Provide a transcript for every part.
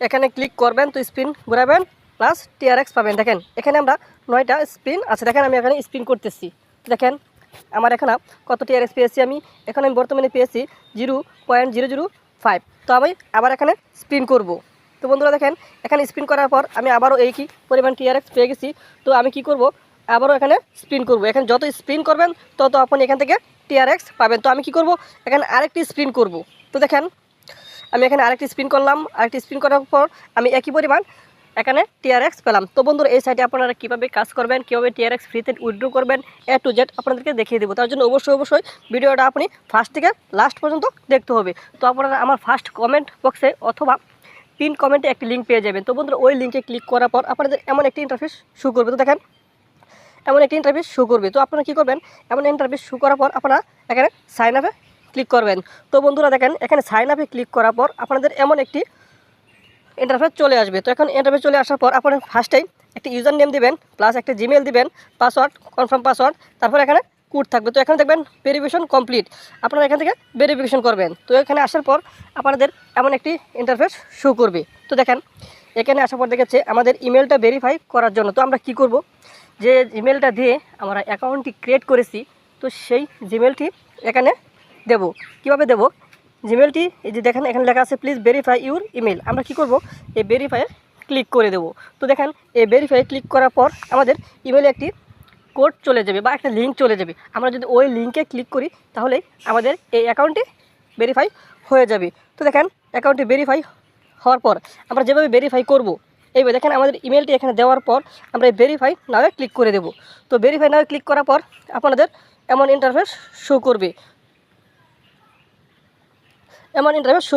এখানে ক্লিক করবেন তো স্পিন ঘোরাবেন প্লাস টিআরএক্স পাবেন। দেখেন এখানে আমরা 9টা স্পিন আছে। দেখেন আমি এখানে স্পিন করতেছি, দেখেন আমার এখানে কত টিআরএক্স পেয়েছি আমি। এখন আমি বর্তমানে পেয়েছি 0.005। তো আমি আবার এখানে স্পিন করব। তো বন্ধুরা দেখেন এখানে স্পিন করার পর আমি আবারও এই কি পরিমাণ টিআরএক্স পেয়ে গেছি। তো আমি কি করব, আবারও এখানে স্পিন করব। এখানে যত স্পিন করবেন তত আপনি এখান থেকে টিআরএক্স পাবেন। তো আমি কি করব, এখানে আরেকটি স্পিন করব। তো দেখেন আমি এখানে আরেকটি স্পিন করলাম, আরেকটি স্পিন করার পর আমি একই পরিমাণ এখানে টিআরএক্স পেলাম। তো বন্ধুরা এই সাইটে আপনারা কীভাবে কাজ করবেন, কীভাবে টিআরএক্স ফ্রিতে উইথড্র করবেন A to Z আপনাদেরকে দেখিয়ে দেবো। তার জন্য অবশ্যই ভিডিওটা আপনি ফার্স্ট থেকে লাস্ট পর্যন্ত দেখতে হবে। তো আপনারা আমার ফার্স্ট কমেন্ট বক্সে অথবা পিন কমেন্টে একটি লিঙ্ক পেয়ে যাবেন। তো বন্ধুরা ওই লিঙ্কে ক্লিক করার পর আপনাদের এমন একটি ইন্টারফেস শো করবে। তো দেখেন এমন একটি ইন্টারফেস শো করবে। তো আপনারা কী করবেন, এমন ইন্টারফেস শো করার পর আপনারা এখানে সাইন আপে ক্লিক করবেন। তো বন্ধুরা দেখেন এখানে সাইন আপে ক্লিক করার পর আপনাদের এমন একটি ইন্টারফেস চলে আসবে। তো এখন ইন্টারফেস চলে আসার পর আপনারা ফার্স্টেই একটি ইউজার নেম দিবেন প্লাস একটা জিমেল দিবেন, পাসওয়ার্ড কনফার্ম পাসওয়ার্ড, তারপর এখানে কোড থাকবে। তো এখানে দেখবেন ভেরিফিকেশন কমপ্লিট, আপনারা এখান থেকে ভেরিফিকেশন করবেন। তো এখানে আসার পর আপনাদের এমন একটি ইন্টারফেস শো করবে। তো দেখেন এখানে আসার পর দেখাচ্ছে আমাদের ইমেলটা ভেরিফাই করার জন্য। তো আমরা কি করব, যে জিমেলটা দিয়ে আমরা অ্যাকাউন্টটি ক্রিয়েট করেছি তো সেই জিমেলটি এখানে দেব। কিভাবে দেব, জিমেলটি এই যে দেখেন এখানে লেখা আছে প্লিজ ভেরিফাই ইউর ইমেল। আমরা কি করব, এই ভেরিফাইয়ে ক্লিক করে দেব। তো দেখেন এই ভেরিফাই ক্লিক করার পর আমাদের ইমেলে একটি কোড চলে যাবে বা একটা লিঙ্ক চলে যাবে। আমরা যদি ওই লিঙ্কে ক্লিক করি তাহলে আমাদের এই অ্যাকাউন্টটি ভেরিফাই হয়ে যাবে। তো দেখেন অ্যাকাউন্টটি ভেরিফাই হওয়ার পর আমরা যেভাবে ভেরিফাই করব, এইভাবে দেখেন আমাদের ইমেলটি এখানে দেওয়ার পর আমরা এই ভেরিফাই নামে ক্লিক করে দেব। তো ভেরিফাই নামে ক্লিক করার পর আপনাদের এমন ইন্টারফেস শো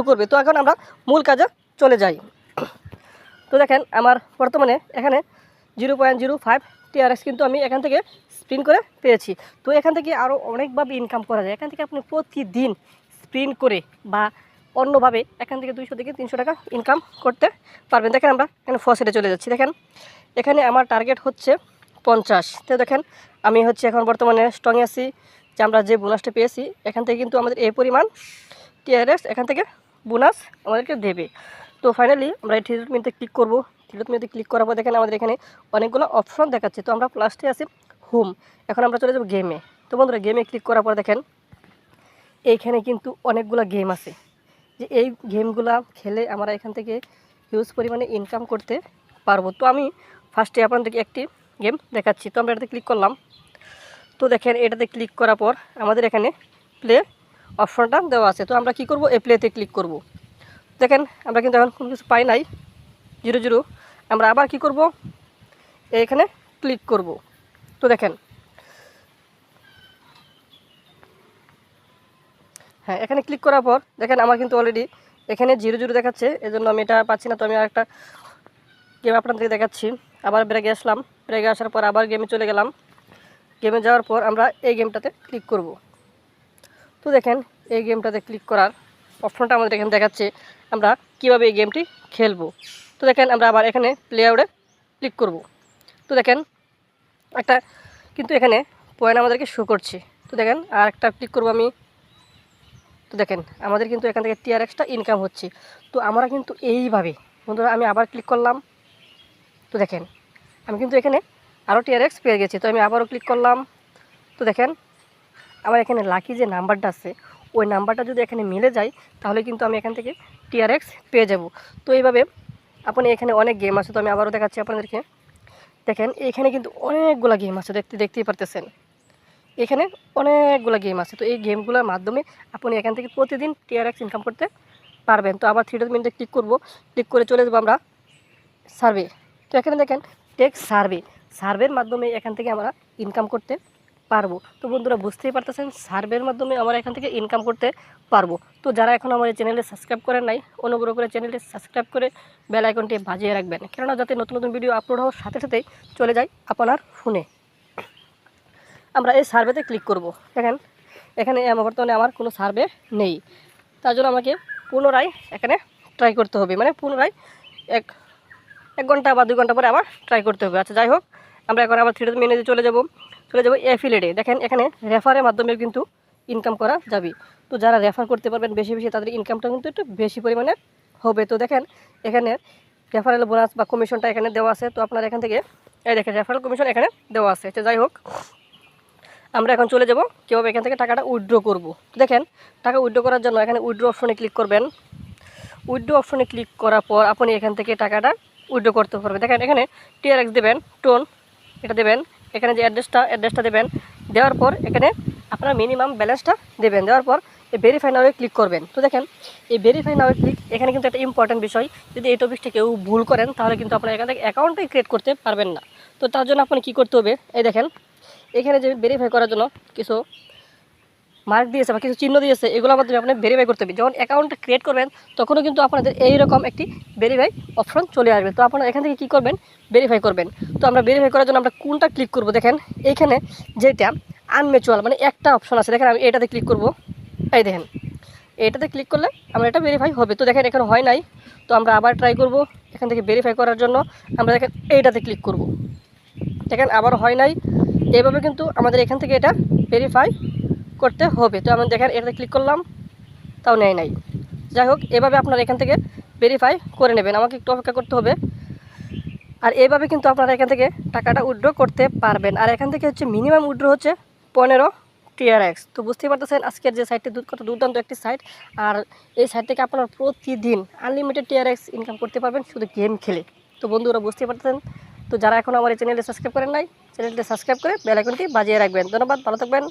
করবে, তো এখন আমরা মূল কাজে চলে যাই। তো দেখেন আমার বর্তমানে এখানে 0.05 টিআরএক্স কিন্তু আমি এখান থেকে স্পিন করে পেয়েছি। তো এখান থেকে আরও অনেকভাবে ইনকাম করা যায়। এখান থেকে আপনি প্রতিদিন স্পিন করে বা অন্যভাবে এখান থেকে 200 থেকে 300 টাকা ইনকাম করতে পারবেন। দেখেন আমরা এখানে ফসেটে চলে যাচ্ছি। দেখেন এখানে আমার টার্গেট হচ্ছে 50। তো দেখেন আমি হচ্ছে এখন বর্তমানে স্ট্রংয়ে আছি যে আমরা যে বোনাসটা পেয়েছি এখান থেকে কিন্তু আমাদের এই পরিমাণ টিআরএক্স এখান থেকে বোনাস আমাদেরকে দেবে। তো ফাইনালি আমরা এই থ্রি মিনিটে ক্লিক করবো। থ্রি মিনিটে ক্লিক করার পর দেখেন আমাদের এখানে অনেকগুলো অপশন দেখাচ্ছে। তো আমরা লাস্টে আছি হোম, এখন আমরা চলে যাব গেমে। তো বন্ধুরা গেমে ক্লিক করার পর দেখেন এইখানে কিন্তু অনেকগুলো গেম আছে, যে এই গেমগুলো খেলে আমরা এখান থেকে হিউজ পরিমাণে ইনকাম করতে পারবো। তো আমি ফার্স্টে আপনাদেরকে একটি গেম দেখাচ্ছি। তো আমরা এটাতে ক্লিক করলাম। তো দেখেন এটাতে ক্লিক করার পর আমাদের এখানে প্লে অপশনটা দেওয়া আছে। তো আমরা কি করব, এই প্লেতে ক্লিক করব। দেখেন আমরা কিন্তু এখন কোনো কিছু পাই নাই, 0 আমরা আবার কি করব, এখানে ক্লিক করব। তো দেখেন হ্যাঁ এখানে ক্লিক করার পর দেখেন আমার কিন্তু অলরেডি এখানে 0 দেখাচ্ছে, এজন্য আমি এটা পাচ্ছি না। তো আমি আরেকটা গেম আপনাদেরকে দেখাচ্ছি। আবার ব্রেকে আসলাম, ব্রেকে আসার পর আবার গেমে চলে গেলাম। গেমে যাওয়ার পর আমরা এই গেমটাতে ক্লিক করব। তো দেখেন এই গেমটাতে ক্লিক করার অপশনটা আমাদের এখানে দেখাচ্ছে আমরা কিভাবে এই গেমটি খেলবো। তো দেখেন আমরা আবার এখানে প্লে আউটে ক্লিক করব। তো দেখেন একটা কিন্তু এখানে পয়েন্ট আমাদেরকে শো করছে। তো দেখেন আর একটা ক্লিক করব আমি। তো দেখেন আমাদের কিন্তু এখান থেকে টিআরএক্সটা ইনকাম হচ্ছে। তো আমরা কিন্তু এইভাবে বন্ধুরা আমি আবার ক্লিক করলাম। তো দেখেন আমি কিন্তু এখানে আরও টিআরএক্স পেয়ে গেছি। তো আমি আবারও ক্লিক করলাম। তো দেখেন আমার এখানে লাকি যে নাম্বারটা আছে ওই নাম্বারটা যদি এখানে মিলে যায় তাহলে কিন্তু আমি এখান থেকে টিআরএক্স পেয়ে যাব। তো এইভাবে আপনি এখানে অনেক গেম আছে। তো আমি আবারও দেখাচ্ছি আপনাদেরকে। দেখেন এখানে কিন্তু অনেকগুলো গেম আছে, দেখতেই পারতেছেন এখানে অনেকগুলো গেম আছে। তো এই গেমগুলোর মাধ্যমে আপনি এখান থেকে প্রতিদিন টিআরএক্স ইনকাম করতে পারবেন। তো আবার 3 মিনিটে ক্লিক করব, ক্লিক করে চলে যাবো আমরা সার্ভে। তো এখানে দেখেন টেক সার্ভের মাধ্যমে এখান থেকে আমরা ইনকাম করতে পারবো। তো বন্ধুরা বুঝতেই পারতেছেন সার্ভের মাধ্যমে আমরা এখান থেকে ইনকাম করতে পারবো। তো যারা এখন আমার এই চ্যানেলে সাবস্ক্রাইব করেন নাই অনুগ্রহ করে চ্যানেলটি সাবস্ক্রাইব করে বেল আইকনটি বাজিয়ে রাখবেন, কেননা যাতে নতুন নতুন ভিডিও আপলোড হওয়ার সাথে সাথেই চলে যায় আপনার ফোনে। আমরা এই সার্ভেতে ক্লিক করব। দেখেন এখানে বর্তমানে আমার কোনো সার্ভে নেই, তার জন্য আমাকে পুনরায় এখানে ট্রাই করতে হবে, মানে পুনরায় এক ঘন্টা বা 2 ঘন্টা পরে আবার ট্রাই করতে হবে। আচ্ছা যাই হোক আমরা এখন আবার 3 মিনিটে চলে যাব অ্যাফিলিয়েটে। দেখেন এখানে রেফারের মাধ্যমে কিন্তু ইনকাম করা যাবে। তো যারা রেফার করতে পারবেন বেশি তাদের ইনকামটা কিন্তু একটু বেশি পরিমাণে হবে। তো দেখেন এখানে রেফারেল বোনাস বা কমিশনটা এখানে দেওয়া আছে। তো আপনার এখান থেকে এই দেখেন রেফারেল কমিশন এখানে দেওয়া আছে। তো যাই হোক, আমরা এখন চলে যাব কীভাবে এখান থেকে টাকাটা উইথড্র করব। দেখেন টাকা উইথড্র করার জন্য এখানে উইথড্র অপশনে ক্লিক করবেন। উইথড্র অপশনে ক্লিক করার পর আপনি এখান থেকে টাকাটা উইথড্র করতে পারবেন। দেখেন এখানে TRX দেবেন, টোন এটা দেবেন, এখানে যে অ্যাড্রেসটা দেবেন, দেওয়ার পর এখানে আপনার মিনিমাম ব্যালেন্সটা দেবেন, দেওয়ার পর এই ভেরিফাই নাওয়ে ক্লিক করবেন। তো দেখেন এই ভেরিফাই নাওয়ে ক্লিক এখানে কিন্তু একটা ইম্পর্টেন্ট বিষয়, যদি এই টপিকটা কেউ ভুল করেন তাহলে কিন্তু আপনার এখান থেকে অ্যাকাউন্টটাই ক্রিয়েট করতে পারবেন না। তো তার জন্য আপনি কী করতে হবে, এই দেখেন এখানে যে ভেরিফাই করার জন্য কিছু মার্ক দিয়েছে বা কিছু চিহ্ন দিয়েছে, এগুলোর মাধ্যমে আপনি ভেরিফাই করতে হবে। যখন অ্যাকাউন্টটা ক্রিয়েট করবেন তখনও কিন্তু আপনাদের এইরকম একটি ভেরিফাই অপশন চলে আসবে। তো আপনারা এখান থেকে কী করবেন, ভেরিফাই করবেন। তো আমরা ভেরিফাই করার জন্য আমরা কোনটা ক্লিক করব, দেখেন এইখানে যেটা আনম্যাচুয়াল মানে একটা অপশন আছে, দেখেন আমি এটাতে ক্লিক করব। এই দেখেন এটাতে ক্লিক করলে আমরা এটা ভেরিফাই হবে। তো দেখেন এখানে হয় নাই, তো আমরা আবার ট্রাই করব। এখান থেকে ভেরিফাই করার জন্য আমরা দেখেন এইটাতে ক্লিক করব। দেখেন আবার হয় নাই, এইভাবে কিন্তু আমাদের এখান থেকে এটা ভেরিফাই করতে হবে। তো আমি দেখেন এটাতে ক্লিক করলাম, তাও নেয় নাই। যাই হোক, এভাবে আপনারা এখান থেকে ভেরিফাই করে নেবেন, আমাকে একটু অপেক্ষা করতে হবে। আর এইভাবে কিন্তু আপনারা এখান থেকে টাকাটা উইথড্র করতে পারবেন। আর এখান থেকে হচ্ছে মিনিমাম উইথড্র হচ্ছে 15 TRX। তো বুঝতেই পারতেছেন আজকের যে সাইটটি কত দুর্দান্ত একটি সাইট। আর এই সাইট থেকে আপনারা প্রতিদিন আনলিমিটেড TRX ইনকাম করতে পারবেন শুধু গেম খেলে। তো বন্ধুরা বুঝতেই পারতেছেন। তো যারা এখন আমার এই চ্যানেলটি সাবস্ক্রাইব করেন নাই, চ্যানেলটি সাবস্ক্রাইব করে বেল আইকনটি বাজিয়ে রাখবেন। ধন্যবাদ, ভালো থাকবেন।